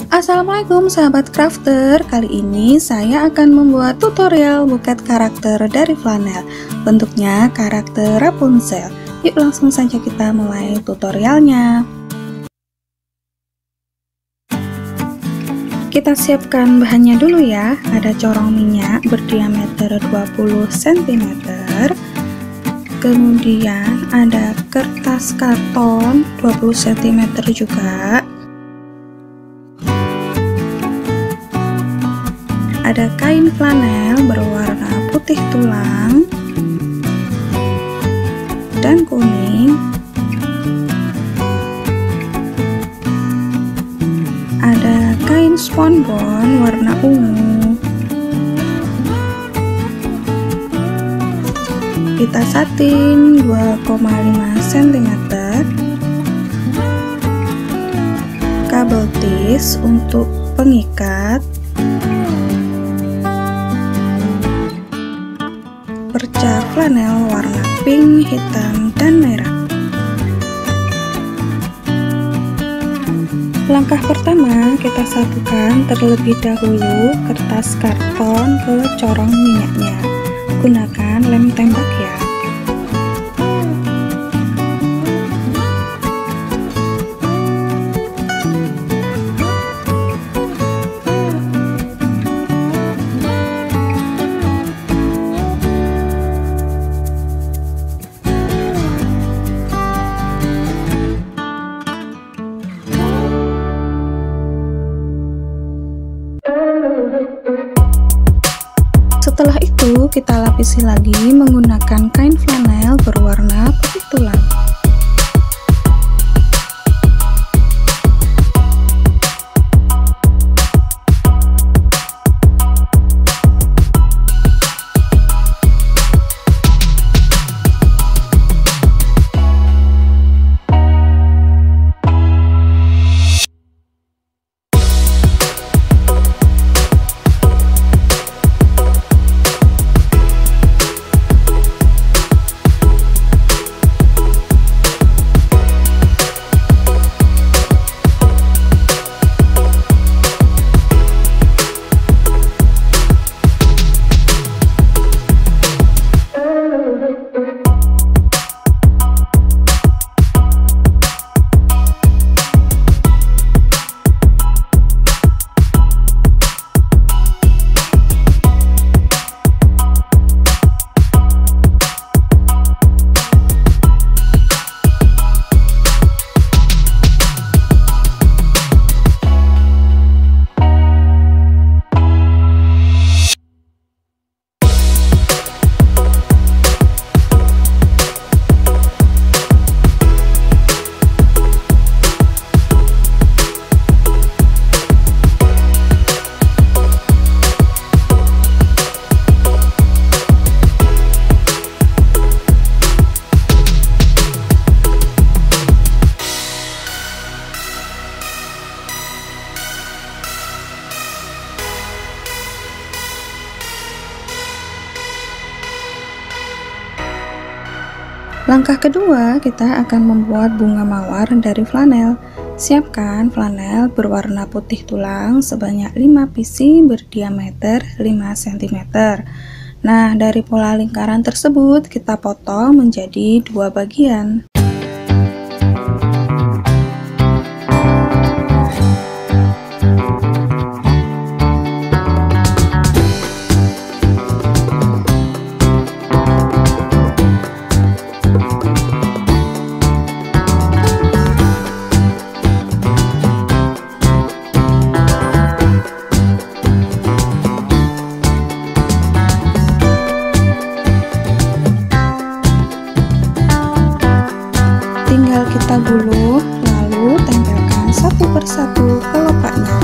Assalamualaikum sahabat crafter, kali ini saya akan membuat tutorial buket karakter dari flanel. Bentuknya karakter Rapunzel. Yuk langsung saja kita mulai tutorialnya. Kita siapkan bahannya dulu ya. Ada corong minyak berdiameter 20 cm. Kemudian ada kertas karton 20 cm juga. Ada kain flanel berwarna putih tulang dan kuning. Ada kain spons warna ungu. Pita satin 2,5 cm. Kabel tis untuk pengikat. Perca flanel warna pink, hitam, dan merah. Langkah pertama, kita satukan terlebih dahulu kertas karton ke corong minyaknya. Gunakan lem tembak ya. Setelah itu, kita lapisi lagi menggunakan kain flanel berwarna putih tulang. Langkah kedua, kita akan membuat bunga mawar dari flanel. Siapkan flanel berwarna putih tulang sebanyak 5 pc berdiameter 5 cm. Nah, dari pola lingkaran tersebut kita potong menjadi 2 bagian. Tinggal kita gulung, lalu tempelkan satu persatu kelopaknya.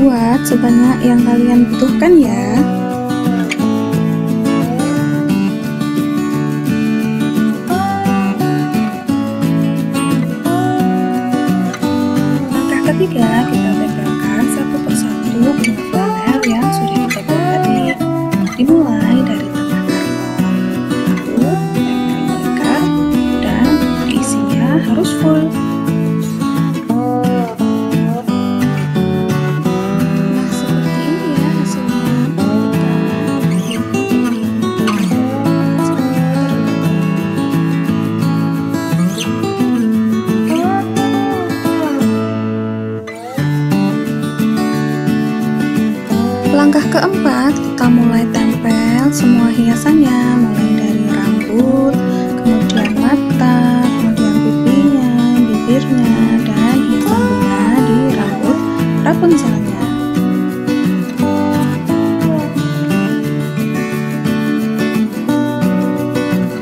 buat sebanyak yang kalian butuhkan ya. Langkah ketiga, kita tempelkan satu persatu bunga flanel yang sudah kita buat tadi. Dimulai dari tengah karton, lalu tempel balikan dan diisinya harus full. Langkah keempat, kita mulai tempel semua hiasannya, mulai dari rambut, kemudian mata, kemudian pipinya, bibirnya, dan hiasan bunga di rambut Rapunzelnya.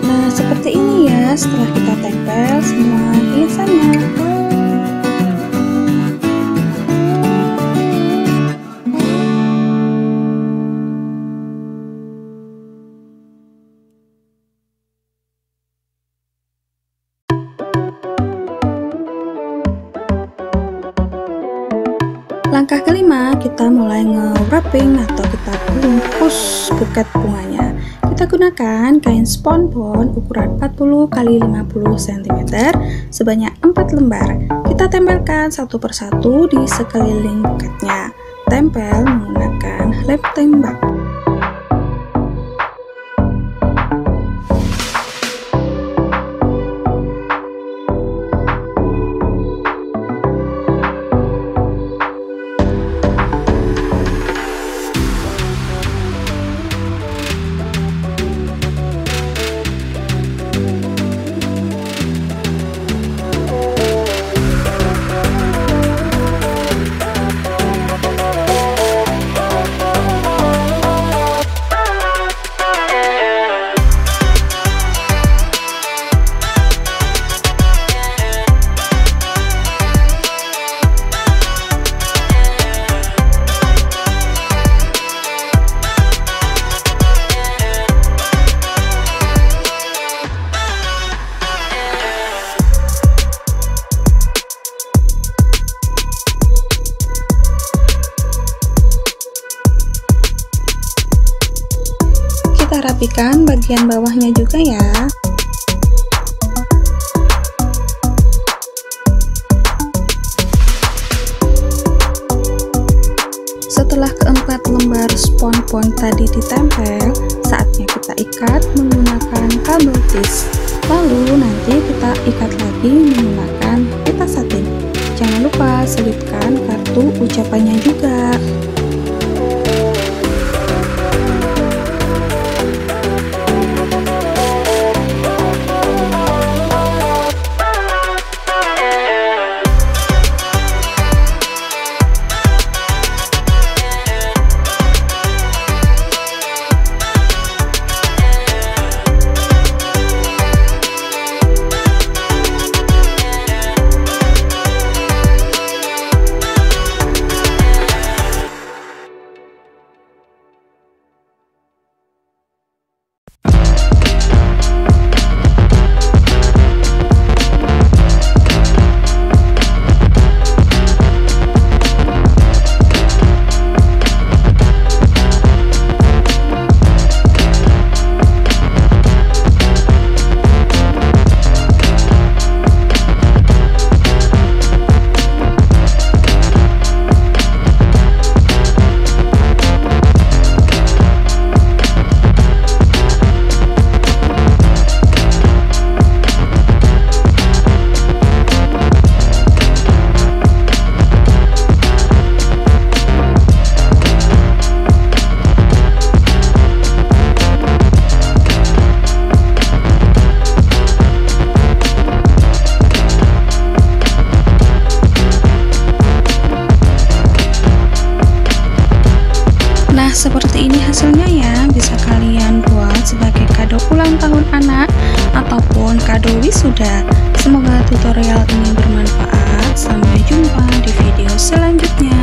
Nah, seperti ini ya setelah kita tempel semua hiasannya. Langkah kelima, kita mulai nge-wrapping atau kita bungkus buket bunganya. Kita gunakan kain spons ukuran 40 x 50 cm sebanyak 4 lembar. Kita tempelkan satu persatu di sekeliling buketnya. Tempel menggunakan lem tembak. Kita rapikan bagian bawahnya juga ya. Setelah keempat lembar spons tadi ditempel, saatnya kita ikat menggunakan kabel tis. Lalu nanti kita ikat lagi menggunakan pita satin. Jangan lupa selipkan kartu ucapannya juga. Nah, seperti ini hasilnya ya. Bisa kalian buat sebagai kado ulang tahun anak ataupun kado wisuda. Semoga tutorial ini bermanfaat. Sampai jumpa di video selanjutnya.